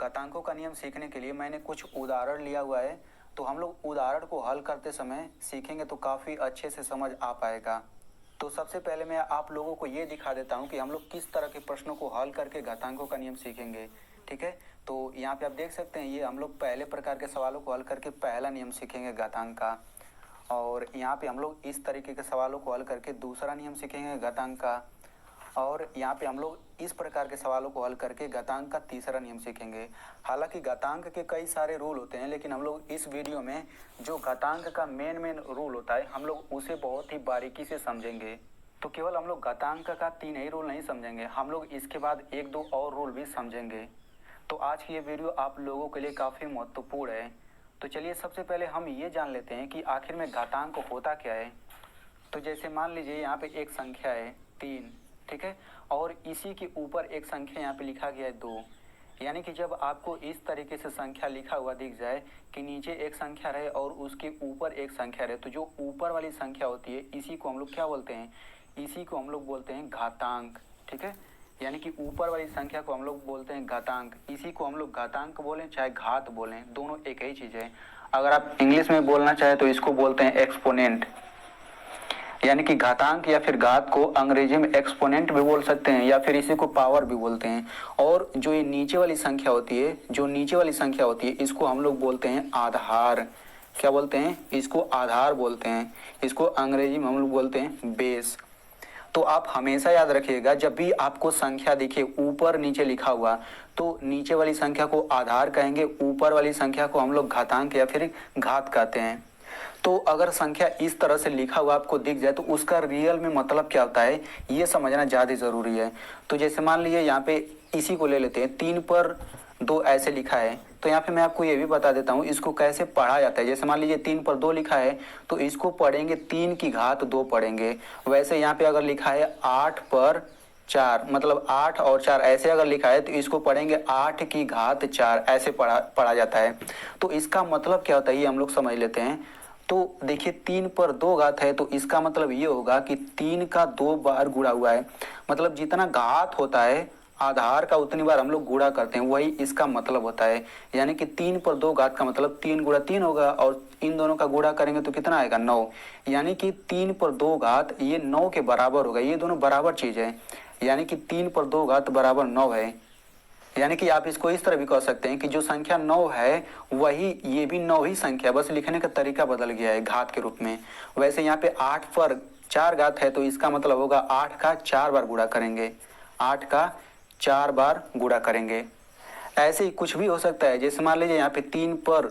घातांकों का नियम सीखने के लिए मैंने कुछ उदाहरण लिया हुआ है, तो हम लोग उदाहरण को हल करते समय सीखेंगे तो काफ़ी अच्छे से समझ आ पाएगा। तो सबसे पहले मैं आप लोगों को ये दिखा देता हूँ कि हम लोग किस तरह के प्रश्नों को हल करके घातांकों का नियम सीखेंगे। ठीक है, तो यहाँ पे आप देख सकते हैं, ये हम लोग पहले प्रकार के सवालों को हल करके पहला नियम सीखेंगे घातांक का, और यहाँ पे हम लोग इस तरीके के सवालों को हल करके दूसरा नियम सीखेंगे घातांक का, और यहाँ पे हम लोग इस प्रकार के सवालों को हल करके घातांक का तीसरा नियम सीखेंगे। हालांकि घातांक के कई सारे रूल होते हैं, लेकिन हम लोग इस वीडियो में जो घातांक का मेन रूल होता है हम लोग उसे बहुत ही बारीकी से समझेंगे। तो केवल हम लोग घातांक का 3 ही रूल नहीं समझेंगे, हम लोग इसके बाद 1-2 और रूल भी समझेंगे। तो आज की ये वीडियो आप लोगों के लिए काफ़ी महत्वपूर्ण है। तो चलिए सबसे पहले हम ये जान लेते हैं कि आखिर में घातांक होता क्या है। तो जैसे मान लीजिए यहाँ पे एक संख्या है 3, ठीक है, और इसी के ऊपर एक संख्या यहाँ पे लिखा गया है 2। यानी कि जब आपको इस तरीके से संख्या लिखा हुआ दिख जाए कि नीचे एक संख्या रहे और उसके ऊपर एक संख्या रहे, तो जो ऊपर वाली संख्या होती है इसी को हम लोग क्या बोलते हैं, इसी को हम लोग बोलते हैं घातांक। ठीक है, यानी कि ऊपर वाली संख्या को हम लोग बोलते हैं घातांक, इसी को हम लोग घातांक बोलें चाहे घात बोलें, दोनों एक ही चीज़ है। अगर आप इंग्लिश में बोलना चाहे तो इसको बोलते हैं एक्सपोनेंट, यानी कि घातांक या फिर घात को अंग्रेजी में एक्सपोनेंट भी बोल सकते हैं या फिर इसी को पावर भी बोलते हैं। और जो ये नीचे वाली संख्या होती है, जो नीचे वाली संख्या होती है इसको हम लोग बोलते हैं आधार। क्या बोलते हैं, इसको आधार बोलते हैं, इसको अंग्रेजी में हम लोग बोलते हैं बेस। तो आप हमेशा याद रखिएगा, जब भी आपको संख्या दिखे ऊपर नीचे लिखा हुआ तो नीचे वाली संख्या को आधार कहेंगे, ऊपर वाली संख्या को हम लोग घातांक या फिर घात कहते हैं। तो अगर संख्या इस तरह से लिखा हुआ आपको दिख जाए तो उसका रियल में मतलब क्या होता है ये समझना ज़्यादा ज़रूरी है। तो जैसे मान लीजिए यहाँ पे इसी को ले लेते हैं, 3 पर 2 ऐसे लिखा है, तो यहाँ पे मैं आपको ये भी बता देता हूँ इसको कैसे पढ़ा जाता है। जैसे मान लीजिए 3 पर 2 लिखा है तो इसको पढ़ेंगे 3 की घात 2 पढ़ेंगे। वैसे यहाँ पे अगर लिखा है 8 पर 4, मतलब 8 और 4 ऐसे अगर लिखा है तो इसको पढ़ेंगे 8 की घात 4, ऐसे पढ़ा जाता है। तो इसका मतलब क्या होता है ये हम लोग समझ लेते हैं। तो देखिए 3 पर 2 घात है तो इसका मतलब ये होगा कि 3 का 2 बार गुणा हुआ है, मतलब जितना घात होता है आधार का उतनी बार हम लोग गुणा करते हैं, वही इसका मतलब होता है। यानी कि 3 पर 2 घात का मतलब 3 गुणा 3 होगा, और इन दोनों का गुणा करेंगे तो कितना आएगा 9। यानी कि 3 पर 2 घात ये 9 के बराबर होगा, ये दोनों बराबर चीज है। यानी कि 3 पर 2 घात बराबर 9 है। यानी कि आप इसको इस तरह भी कह सकते हैं कि जो संख्या 9 है वही ये भी 9 ही संख्या, बस लिखने का तरीका बदल गया है घात के रूप में। वैसे यहाँ पे 8 पर 4 घात है तो इसका मतलब होगा 8 का 4 बार गुणा करेंगे, 8 का 4 बार गुणा करेंगे। ऐसे ही कुछ भी हो सकता है। जैसे मान लीजिए यहाँ पे 3 पर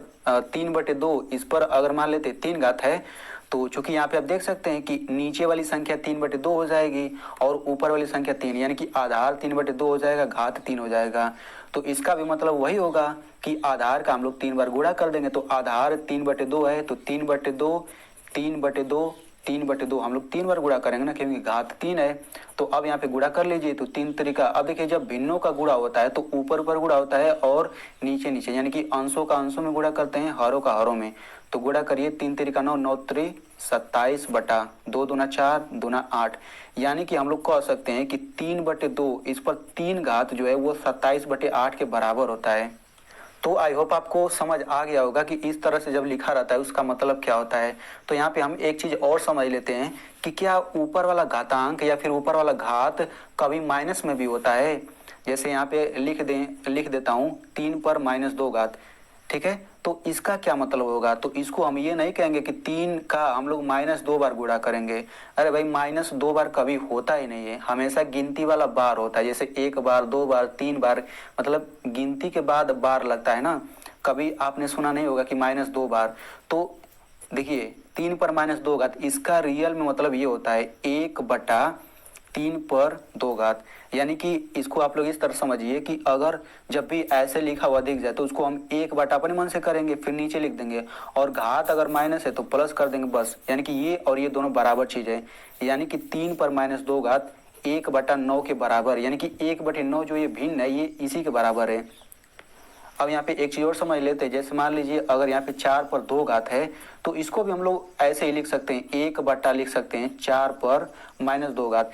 3/2, इस पर अगर मान लेते 3 घात है तो चूंकि यहाँ पे आप देख सकते हैं कि नीचे वाली संख्या 3/2 हो जाएगी और ऊपर वाली संख्या 3, यानी कि आधार 3/2 हो जाएगा, घात 3 हो जाएगा। तो इसका भी मतलब वही होगा कि आधार का हम लोग 3 बार गुणा कर देंगे। तो आधार 3/2 है तो 3/2, 3/2, 3/2 हम लोग 3 बार गुणा करेंगे ना, क्योंकि घात 3 है। तो अब यहाँ पे गुणा कर लीजिए तो 3 तरीका। अब देखिए जब भिन्नों का गुणा होता है तो ऊपर ऊपर गुणा होता है और नीचे नीचे, यानी कि अंशों का अंशों में गुणा करते हैं, हरों का हरों में। तो गुणा करिए 3 तरीका 9, 9 3 27 बटा 2 दूना 4 दूना 8। यानी कि हम लोग कह सकते हैं कि 3/2 इस पर 3 घात जो है वो 27/8 के बराबर होता है। तो आई होप आपको समझ आ गया होगा कि इस तरह से जब लिखा रहता है उसका मतलब क्या होता है। तो यहाँ पे हम एक चीज और समझ लेते हैं कि क्या ऊपर वाला घातांक या फिर ऊपर वाला घात कभी माइनस में भी होता है। जैसे यहाँ पे लिख देता हूँ 3 पर -2 घात, ठीक है, तो इसका क्या मतलब होगा। तो इसको हम ये नहीं कहेंगे कि 3 का हम लोग -2 बार गुणा करेंगे। अरे भाई -2 बार कभी होता ही नहीं है, हमेशा गिनती वाला बार होता है। जैसे 1 बार 2 बार 3 बार, मतलब गिनती के बाद बार लगता है ना। कभी आपने सुना नहीं होगा कि -2 बार। तो देखिए 3 पर -2 घात, इसका रियल में मतलब ये होता है 1/3 पर 2 घात। यानी कि इसको आप लोग इस तरह समझिए कि अगर जब भी ऐसे लिखा हुआ दिख जाए तो उसको हम 1/, अपने मन से करेंगे फिर नीचे लिख देंगे, और घात अगर माइनस है तो प्लस कर देंगे बस। यानी कि ये और ये दोनों बराबर चीज है। यानी कि 3 पर -2 घात 1/9 के बराबर, यानी कि 1/9 जो ये भिन्न है ये इसी के बराबर है। अब यहाँ पे एक चीज और समझ लेते हैं। जैसे मान लीजिए अगर यहाँ पे 4 पर 2 घात है तो इसको भी हम लोग ऐसे ही लिख सकते हैं, 1 बटा लिख सकते हैं 4 पर -2 घात।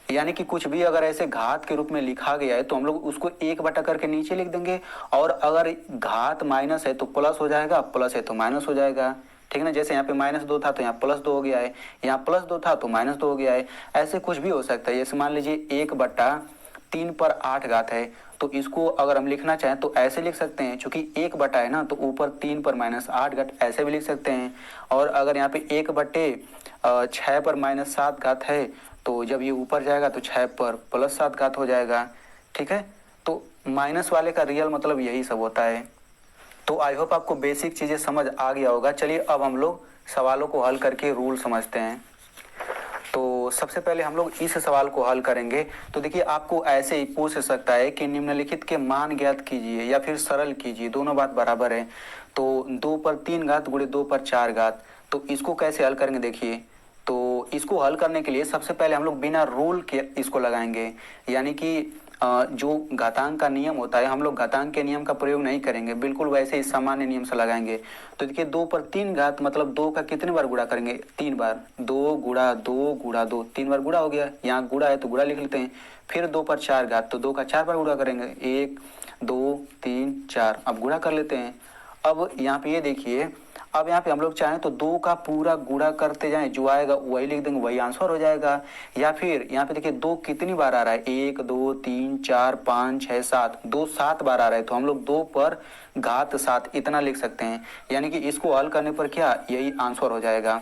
यानी कि कुछ भी अगर ऐसे घात के रूप में लिखा गया है तो हम लोग उसको एक बटा करके नीचे लिख देंगे, और अगर घात माइनस है तो प्लस हो जाएगा, प्लस है तो माइनस हो जाएगा, ठीक है ना। जैसे यहाँ पे -2 था तो यहाँ +2 हो गया है, यहाँ +2 था तो -2 हो गया है। ऐसे कुछ भी हो सकता है। जैसे मान लीजिए 1/3 पर 8 घात है, तो इसको अगर हम लिखना चाहें तो ऐसे लिख सकते हैं, क्योंकि 1 बटा है ना तो ऊपर 3 पर -8 घात ऐसे भी लिख सकते हैं। और अगर यहाँ पे 1/6 पर -7 घात है, तो जब ये ऊपर जाएगा तो 6 पर +7 घात हो जाएगा, ठीक है। तो माइनस वाले का रियल मतलब यही सब होता है। तो आई होप आपको बेसिक चीज़ें समझ आ गया होगा। चलिए अब हम लोग सवालों को हल करके रूल समझते हैं। तो सबसे पहले हम लोग इस सवाल को हल करेंगे। तो देखिए आपको ऐसे ही पूछ सकता है कि निम्नलिखित के मान ज्ञात कीजिए या फिर सरल कीजिए, दोनों बात बराबर है। तो 2 पर 3 घात गुणे 2 पर 4 घात, तो इसको कैसे हल करेंगे देखिए। तो इसको हल करने के लिए सबसे पहले हम लोग बिना रूल के इसको लगाएंगे, यानी कि जो घातांक का नियम होता है हम लोग घातांक के नियम का प्रयोग नहीं करेंगे, बिल्कुल वैसे ही सामान्य नियम से लगाएंगे। तो देखिए 2 पर 3 घात मतलब 2 का कितने बार गुणा करेंगे, 3 बार। 2 गुणा 2 गुणा 2, 3 बार गुणा हो गया। यहाँ गुणा है तो गुणा लिख लेते हैं। फिर 2 पर 4 घात, तो 2 का 4 बार गुणा करेंगे, 1 2 3 4। अब गुणा कर लेते हैं। अब यहाँ पे ये देखिए, अब यहाँ पे हम लोग चाहें तो 2 का पूरा गुणा करते जाएं, जो आएगा वही लिख देंगे, वही आंसर हो जाएगा। या फिर यहाँ पे देखिए 2 कितनी बार आ रहा है, 1 2 3 4 5 6 7, 2 7 बार आ रहा है, तो हम लोग 2 पर घात 7 इतना लिख सकते हैं। यानी कि इसको हल करने पर क्या यही आंसर हो जाएगा।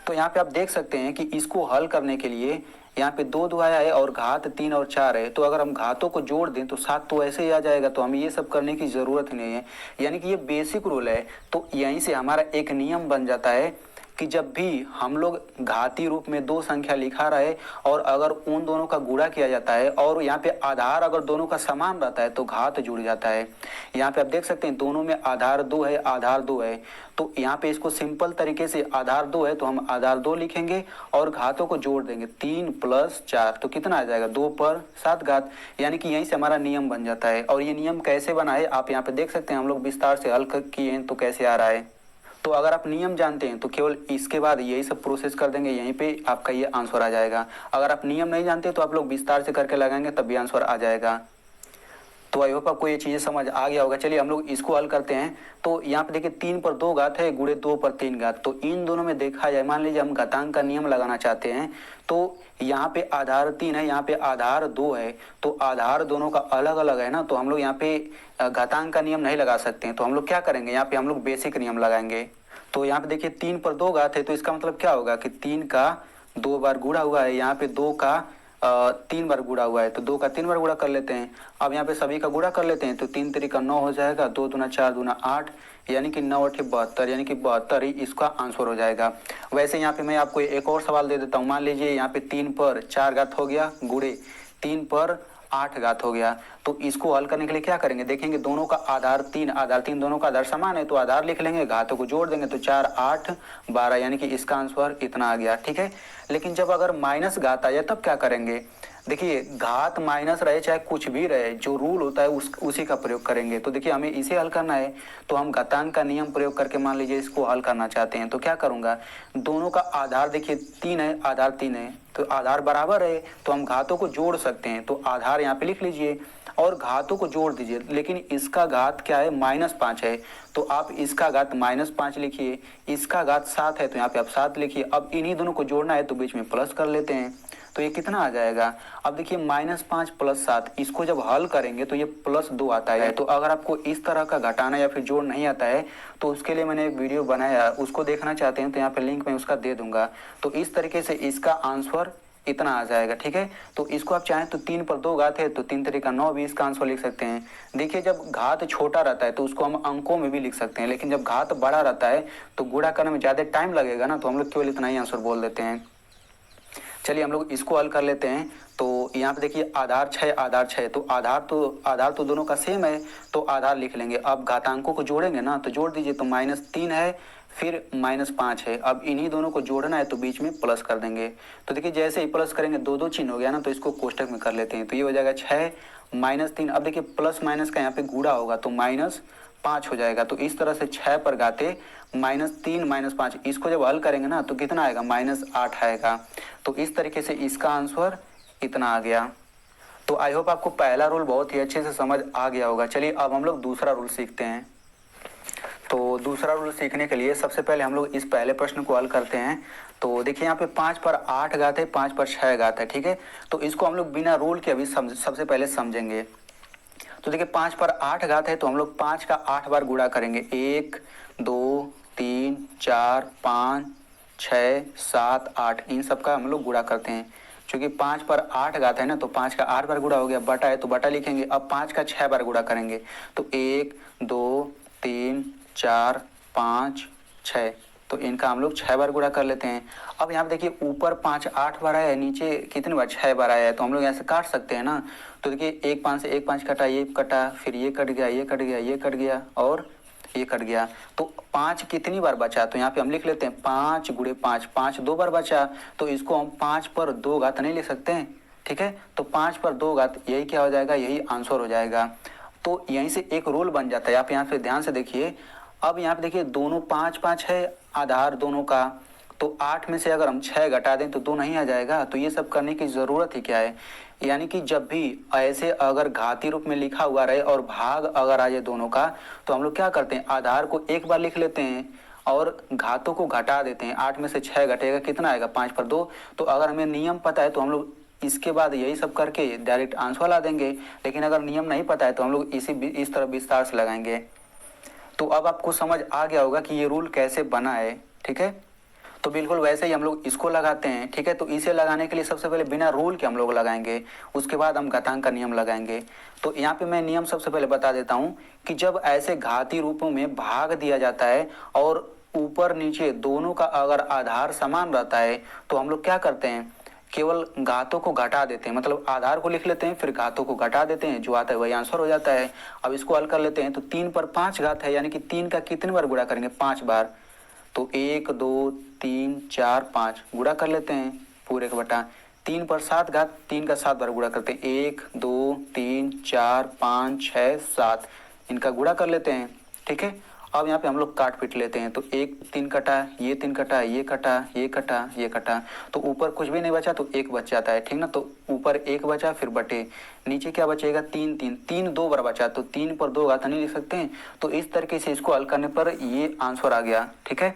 तो यहाँ पे आप देख सकते हैं कि इसको हल करने के लिए यहाँ पे 2 2 आया है और घात 3 और 4 है, तो अगर हम घातों को जोड़ दें तो 7 तो ऐसे ही आ जाएगा, तो हमें ये सब करने की जरूरत ही नहीं है। यानी कि ये बेसिक रूल है। तो यहीं से हमारा एक नियम बन जाता है कि जब भी हम लोग घाती रूप में दो संख्या लिखा रहे और अगर उन दोनों का गुणा किया जाता है और यहाँ पे आधार अगर दोनों का समान रहता है तो घात जुड़ जाता है। यहाँ पे आप देख सकते हैं दोनों में आधार 2 है, आधार 2 है। तो यहाँ पे इसको सिंपल तरीके से आधार 2 है तो हम आधार 2 लिखेंगे और घातों को जोड़ देंगे, 3 + 4 तो कितना आ जाएगा, 2 पर 7 घात। यानी कि यहीं से हमारा नियम बन जाता है। और ये नियम कैसे बना है आप यहाँ पे देख सकते हैं, हम लोग विस्तार से हल किए हैं तो कैसे आ रहा है। तो अगर आप नियम जानते हैं तो केवल इसके बाद यही सब प्रोसेस कर देंगे, यहीं पे आपका ये आंसर आ जाएगा। अगर आप नियम नहीं जानते तो आप लोग विस्तार से करके लगाएंगे तब भी आंसर आ जाएगा। तो आई होप आपको ये चीज़ें समझ आ गया होगा। चलिए हम लोग इसको हल करते हैं। तो यहाँ पे देखिए 3 पर 2 घात है गुणे 2 पर 3 घात, तो इन दोनों में देखा जाए, मान लीजिए हम घातांक का नियम लगाना चाहते हैं, तो यहाँ पे आधार 3 है, यहाँ पे आधार 2 है, तो आधार दोनों का अलग अलग है ना, तो हम लोग यहाँ पे घातांक का नियम नहीं लगा सकते हैं। तो हम लोग क्या करेंगे, यहाँ पे हम लोग बेसिक नियम लगाएंगे। तो यहाँ पे देखिए 3 पर 2 घात है, तो इसका मतलब क्या होगा कि 3 का 2 बार गुणा हुआ है, यहाँ पे 2 का 3 बार गुणा हुआ है, तो 2 का 3 बार गुणा कर लेते हैं। अब यहाँ पे सभी का गुणा कर लेते हैं, तो 3 3 का 9 हो जाएगा, 2 दूना 4 दूना 8, यानी कि 9 8 72, यानी कि 72 ही इसका आंसर हो जाएगा। वैसे यहाँ पे मैं आपको एक और सवाल दे देता हूँ। मान लीजिए यहाँ पे 3 पर 4 घात हो गया गुणे 3 पर 8 घात हो गया, तो इसको हल करने के लिए क्या करेंगे, देखेंगे दोनों का आधार 3 दोनों का आधार समान है, तो आधार लिख लेंगे, घातों को जोड़ देंगे, तो 4 8 12, यानी कि इसका आंसर इतना आ गया, ठीक है। लेकिन जब अगर माइनस घात आ जाए तब क्या करेंगे, देखिए घात माइनस रहे चाहे कुछ भी रहे, जो रूल होता है उसी का प्रयोग करेंगे। तो देखिए हमें इसे हल करना है, तो हम घातांक का नियम प्रयोग करके मान लीजिए इसको हल करना चाहते हैं, तो क्या करूंगा, दोनों का आधार देखिए 3 है, आधार 3 है, तो आधार बराबर है, तो हम घातों को जोड़ सकते हैं। तो आधार यहाँ पे लिख लीजिए और घातों को जोड़ दीजिए। लेकिन इसका घात क्या है, -5 है, तो आप इसका घात -5 लिखिए, इसका घात 7 है तो यहाँ पे आप 7 लिखिए। अब इन्हीं दोनों को जोड़ना है तो बीच में प्लस कर लेते हैं, तो ये कितना आ जाएगा। अब देखिए -5 + 7, इसको जब हल करेंगे तो ये +2 आता है। तो अगर आपको इस तरह का घटाना या फिर जोड़ नहीं आता है तो उसके लिए मैंने एक वीडियो बनाया, उसको देखना चाहते हैं तो यहाँ पे लिंक मैं उसका दे दूंगा। तो इस तरीके से इसका आंसर इतना आ जाएगा, ठीक है। तो इसको आप चाहें तो 3 पर 2 घात है तो 3 3 का 9 भी इसका आंसर लिख सकते हैं। देखिए जब घात छोटा रहता है तो उसको हम अंकों में भी लिख सकते हैं, लेकिन जब घात बड़ा रहता है तो गुणा करने में ज़्यादा टाइम लगेगा ना, तो हम लोग केवल इतना ही आंसर बोल देते हैं। चलिए हम लोग इसको हल कर लेते हैं। तो यहाँ पे देखिए आधार 6 आधार 6, तो आधार तो दोनों का सेम है, तो आधार लिख लेंगे। अब घातांकों को जोड़ेंगे ना, तो जोड़ दीजिए, तो -3 है फिर -5 है। अब इन्हीं दोनों को जोड़ना है तो बीच में प्लस कर देंगे। तो देखिए जैसे ही प्लस करेंगे 2 2 चिन्ह हो गया ना, तो इसको कोष्टक में कर लेते हैं, तो ये हो जाएगा 6 -3। अब देखिए प्लस माइनस का यहाँ पे गुणा होगा तो -5 हो जाएगा। तो इस तरह से 6 पर घाते -3 -5, इसको जब हल करेंगे ना तो कितना आएगा, -8 आएगा। तो इस तरीके से इसका आंसर इतना आ गया। तो आई होप आपको पहला रूल बहुत ही अच्छे से समझ आ गया होगा। चलिए अब हम लोग दूसरा रूल सीखते हैं। तो दूसरा रूल सीखने के लिए सबसे पहले हम लोग इस पहले प्रश्न को हल करते हैं। तो देखिए यहाँ पे 5 पर 8 घात है, 5 पर 6 घात है, ठीक है। तो इसको हम लोग बिना रूल के अभी सबसे पहले समझेंगे। तो देखिए 5 पर 8 घात है तो हम लोग 5 का 8 बार गुणा करेंगे। 1 2 3 4 5 6 7 8 इन सब का हम लोग गुणा करते हैं। क्योंकि 5 पर 8 घात है ना, तो 5 का 8 बार गुणा हो गया, बटा है तो बटा लिखेंगे। अब 5 का 6 बार गुणा करेंगे तो 1 2 3 4 5 6, तो इनका हम लोग 6 बार गुणा कर लेते हैं। अब यहाँ पे देखिए ऊपर 5 8 बार आया है, नीचे कितने बार 6 बार आया है, तो हम लोग यहाँ से काट सकते हैं ना। तो देखिए 1 5 से 1 5 कटा, ये कटा, फिर ये कट गया, ये कट गया, ये कट गया और ये कट गया। तो 5 कितनी बार बचा, तो यहाँ पे हम लिख लेते हैं 5 गुणे 5, 5 2 बार बचा, तो इसको हम 5 पर 2 घात नहीं लिख सकते हैं, ठीक है। तो 5 पर 2 घात यही क्या हो जाएगा, यही आंसर हो जाएगा। तो यहीं से एक रूल बन जाता है। आप यहाँ पे ध्यान से देखिए। अब यहाँ पे देखिए दोनों 5 5 है आधार दोनों का, तो 8 में से अगर हम 6 घटा दें तो 2 नहीं आ जाएगा। तो ये सब करने की ज़रूरत ही क्या है। यानी कि जब भी ऐसे अगर घाती रूप में लिखा हुआ रहे और भाग अगर आ जाए दोनों का, तो हम लोग क्या करते हैं, आधार को एक बार लिख लेते हैं और घातों को घटा देते हैं। 8 में से 6 घटेगा, कितना आएगा, 5 पर 2। तो अगर हमें नियम पता है तो हम लोग इसके बाद यही सब करके डायरेक्ट आंसर ला देंगे। लेकिन अगर नियम नहीं पता है तो हम लोग इस तरह विस्तार से लगाएंगे। तो अब आपको समझ आ गया होगा कि ये रूल कैसे बना है, ठीक है। तो बिल्कुल वैसे ही हम लोग इसको लगाते हैं, ठीक है। तो इसे लगाने के लिए सबसे पहले बिना रूल के हम लोग लगाएंगे, उसके बाद हम घातांक का नियम लगाएंगे। तो यहाँ पे मैं नियम सबसे पहले बता देता हूँ कि जब ऐसे घाती रूपों में भाग दिया जाता है और ऊपर नीचे दोनों का अगर आधार समान रहता है, तो हम लोग क्या करते हैं, केवल घातों को घटा देते हैं। मतलब आधार को लिख लेते हैं, फिर घातों को घटा देते हैं, जो आता है वही आंसर हो जाता है। अब इसको हल कर लेते हैं। तो 3 पर 5 घात है, यानी कि 3 का कितने बार गुणा करेंगे, 5 बार। तो 1 2 3 4 5 गुणा कर लेते हैं पूरे का बटा। 3 पर 7 घात, 3 का 7 बार गुणा करते हैं। 1 2 3 4 5 6 7 इनका गुणा कर लेते हैं, ठीक है। अब यहाँ पे हम लोग काट पीट लेते हैं। तो 1 3 कटा, ये 3 कटा, ये कटा, ये कटा, ये कटा, तो ऊपर कुछ भी नहीं बचा, तो 1 बच जाता है, ठीक ना। तो ऊपर 1 बचा, फिर बटे, नीचे क्या बचेगा, 3 3 3 2 बार बचा, तो 3 पर 2 घात नहीं लिख सकते हैं। तो इस तरीके से इसको हल करने पर ये आंसर आ गया, ठीक है।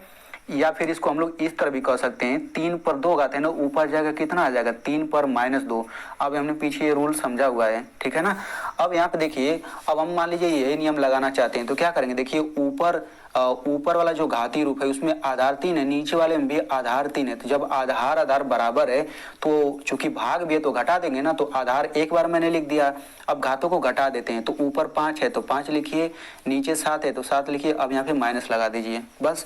या फिर इसको हम लोग इस तरह भी कह सकते हैं, 3 पर 2 घात है ना, ऊपर जाएगा कितना आ जाएगा, 3 पर -2। अब हमने पीछे ये रूल समझा हुआ है, ठीक है ना। अब यहाँ पे देखिए, अब हम मान लीजिए यही नियम लगाना चाहते हैं, तो क्या करेंगे, देखिए ऊपर वाला जो घाती रूप है उसमें आधार 3 है, नीचे वाले में भी आधार 3 है। तो जब आधार बराबर है तो चूंकि भाग भी है तो घटा देंगे ना। तो आधार एक बार मैंने लिख दिया, अब घातों को घटा देते हैं। तो ऊपर 5 है तो 5 लिखिए, नीचे 7 है तो 7 लिखिए। अब यहाँ पे माइनस लगा दीजिए, बस।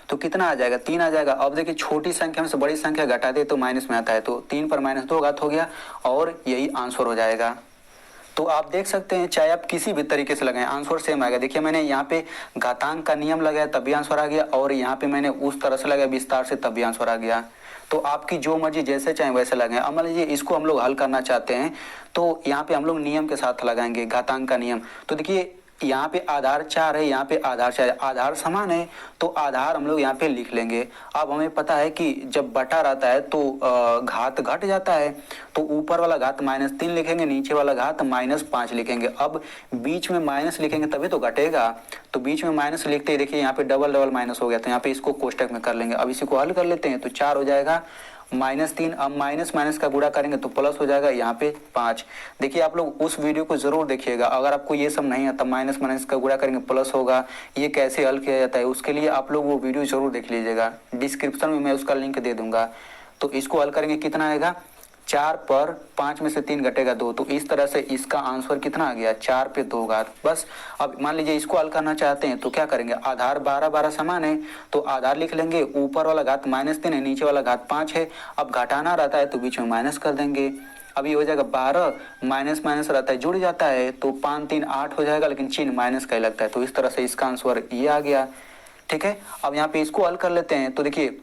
तो कितना आ जाएगा, 3 आ जाएगा। अब देखिए छोटी संख्या में से बड़ी संख्या घटा दे तो माइनस में आता है, तो 3 पर -2 घात हो गया और यही आंसर हो जाएगा। तो आप देख सकते हैं, चाहे आप किसी भी तरीके से लगाएं आंसर सेम आएगा। देखिए मैंने यहाँ पे घातांक का नियम लगाया तब भी आंसर आ गया, और यहाँ पे मैंने उस तरह से लगाया विस्तार से तब भी आंसर आ गया। तो आपकी जो मर्जी जैसे चाहे वैसे लगाएं। अब मान लीजिए इसको हम लोग हल करना चाहते हैं, तो यहाँ पे हम लोग नियम के साथ लगाएंगे घातांक का नियम। तो देखिए यहाँ पे आधार 4 है, यहाँ पे आधार 4 है, आधार समान है तो आधार हम लोग यहाँ पे लिख लेंगे। अब हमें पता है कि जब बटा रहता है तो घात घट जाता है, तो ऊपर वाला घात -3 लिखेंगे, नीचे वाला घात -5 लिखेंगे। अब बीच में माइनस लिखेंगे तभी तो घटेगा, तो बीच में माइनस लिखते ही देखिए यहाँ पे डबल माइनस हो गया, तो यहाँ पे इसको कोष्टक में कर लेंगे। अब इसी को हल कर लेते हैं, तो 4 हो जाएगा, -3। अब माइनस माइनस का गुणा करेंगे तो प्लस हो जाएगा, यहाँ पे 5। देखिए आप लोग उस वीडियो को जरूर देखिएगा, अगर आपको ये सब नहीं आता, माइनस माइनस का गुणा करेंगे प्लस होगा, ये कैसे हल किया जाता है, उसके लिए आप लोग वो वीडियो जरूर देख लीजिएगा। डिस्क्रिप्शन में मैं उसका लिंक दे दूंगा। तो इसको हल करेंगे, कितना आएगा, 4 पर 5 में से 3 घटेगा 2, तो इस तरह से इसका आंसर कितना आ गया, 4 पे 2 घात, बस। अब मान लीजिए इसको हल करना चाहते हैं तो क्या करेंगे, आधार 12 समान है तो आधार लिख लेंगे, ऊपर वाला घात -3 है, नीचे वाला घात 5 है। अब घटाना रहता है तो बीच में माइनस कर देंगे। अब ये हो जाएगा 12, माइनस माइनस रहता है जुड़ जाता है, तो 5 3 8 हो जाएगा, लेकिन चिन्ह माइनस का ही लगता है। तो इस तरह से इसका आंसर ये आ गया, ठीक है। अब यहाँ पे इसको हल कर लेते हैं। तो देखिए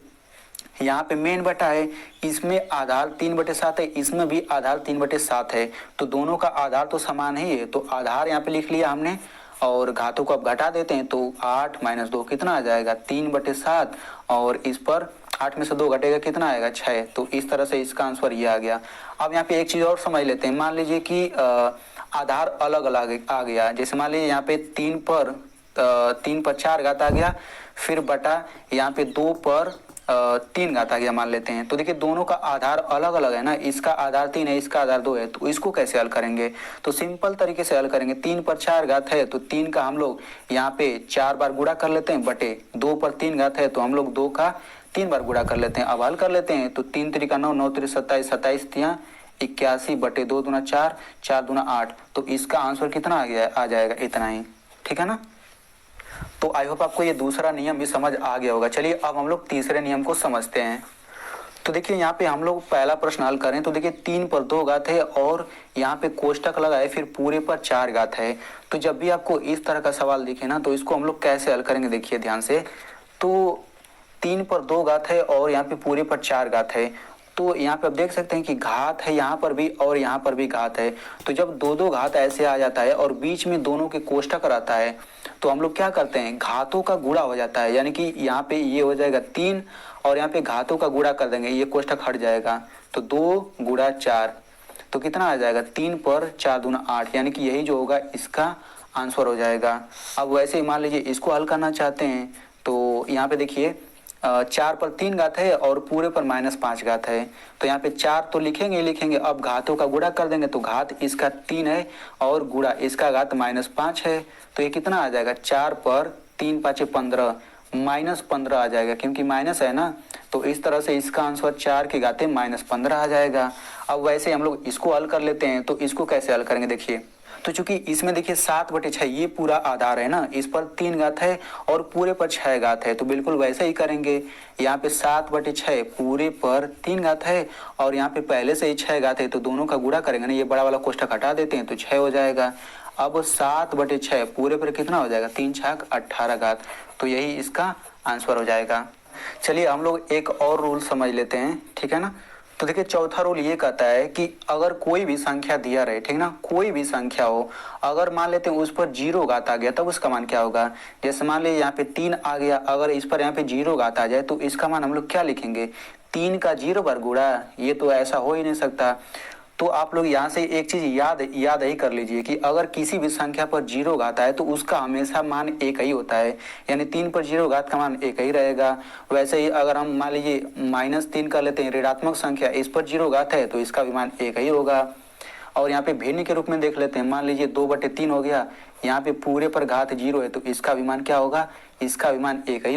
यहाँ पे मेन बटा है, इसमें आधार 3/7 है, इसमें भी आधार 3/7 है, तो दोनों का आधार तो समान ही है। तो आधार यहाँ पे लिख लिया हमने और घातों को अब घटा देते हैं, तो 8 - 2 कितना आ जाएगा, 3/7, और इस पर 8 में से 2 घटेगा कितना आएगा 6। तो इस तरह से इसका आंसर ये आ गया। अब यहाँ पे एक चीज़ और समझ लेते हैं। मान लीजिए कि आधार अलग अलग आ गया। जैसे मान लीजिए यहाँ पे 3 पर 4 घात आ गया, फिर बटा यहाँ पे 2 पर 3 घात आ गया मान लेते हैं। तो देखिए दोनों का आधार अलग अलग है ना, इसका आधार 3 है, इसका आधार 2 है। तो इसको कैसे हल करेंगे? तो सिंपल तरीके से हल करेंगे। 3 पर 4 घात है तो 3 का हम लोग यहाँ पे 4 बार गुणा कर लेते हैं, बटे 2 पर 3 घात है तो हम लोग 2 का 3 बार गुणा कर लेते हैं। अब हल कर लेते हैं तो 3 त्रिका 9, 9 त्रिक 27, 27 तिया 81 बटे 2 दूना 4, 4 दूना 8। तो इसका आंसर कितना आ गया? आ जाएगा इतना ही। ठीक है ना? तो आई होप आपको ये दूसरा नियम भी समझ आ गया होगा। चलिए अब हम लोग तीसरे नियम को समझते हैं। तो देखिए यहाँ पे हम लोग पहला प्रश्न हल करें तो देखिए 3 पर 2 घात है और यहाँ पे कोष्टक लगा है, फिर पूरे पर 4 घात है। तो जब भी आपको इस तरह का सवाल दिखे ना तो इसको हम लोग कैसे हल करेंगे देखिए ध्यान से। तो 3 पर 2 घात है और यहाँ पे पूरे पर 4 घात है। तो यहाँ पे आप देख सकते हैं कि घात है यहाँ पर भी और यहाँ पर भी घात है। तो जब दो दो घात ऐसे आ जाता है और बीच में दोनों के कोष्टक रहता है तो हम लोग क्या करते हैं? घातों का गुणा हो जाता है। यानी कि यहाँ पे ये हो जाएगा 3 और यहाँ पे घातों का गुणा कर देंगे, ये कोष्टक हट जाएगा। तो 2 गुणा 4 तो कितना आ जाएगा? 3 पर 4 दूना 8, यानी कि यही जो होगा इसका आंसर हो जाएगा। अब वैसे ही मान लीजिए इसको हल करना चाहते हैं तो यहाँ पे देखिए 4 पर 3 घात है और पूरे पर -5 घात है। तो यहाँ पे 4 तो लिखेंगे ही लिखेंगे। अब घातों का गुणा कर देंगे तो घात इसका 3 है और गुणा इसका घात -5 है। तो ये कितना आ जाएगा? 4 पर 3 5 15 -15 आ जाएगा, क्योंकि माइनस है ना। तो इस तरह से इसका आंसर 4 की घाते -15 आ जाएगा। अब वैसे हम लोग इसको हल कर लेते हैं। तो इसको कैसे हल करेंगे देखिए। तो चूंकि इसमें देखिए 7/6 ये पूरा आधार है ना, इस पर 3 घात है और पूरे पर 6 घात है। तो बिल्कुल वैसे ही करेंगे। यहाँ पे 7/6 पूरे पर 3 घात है और यहाँ पे पहले से ही 6 घात है तो दोनों का गुणा करेंगे ना, ये बड़ा वाला कोष्टक हटा देते हैं तो 6 हो जाएगा। अब 7/6 पूरे पर कितना हो जाएगा? 3 छाक 18 घात। तो यही इसका आंसर हो जाएगा। चलिए हम लोग एक और रूल समझ लेते हैं, ठीक है ना। तो देखिए चौथा रूल ये कहता है कि अगर कोई भी संख्या दिया रहे, ठीक ना, कोई भी संख्या हो, अगर मान लेते हैं उस पर 0 घात आ गया तब उसका मान क्या होगा? जैसे मान लीजिए यहाँ पे 3 आ गया, अगर इस पर यहाँ पे 0 घात आ जाए तो इसका मान हम लोग क्या लिखेंगे? 3 का 0 बार गुणा। ये तो ऐसा हो ही नहीं सकता। तो आप लोग यहाँ से एक चीज याद ही कर लीजिए कि अगर किसी भी संख्या पर 0 घात आए तो उसका हमेशा मान एक ही होता है, यानी 3 पर 0 घात का मान एक ही रहेगा। वैसे ही अगर हम मान लीजिए -3 कर लेते हैं, ऋणात्मक संख्या, इस पर 0 घात है तो इसका भी मान एक ही होगा। और यहाँ पे भिन्न के रूप में देख लेते हैं, मान लीजिए 2/3 हो गया, यहाँ पे पूरे पर घात 0 है तो इसका भी मान क्या होगा? इसका भी मान एक ही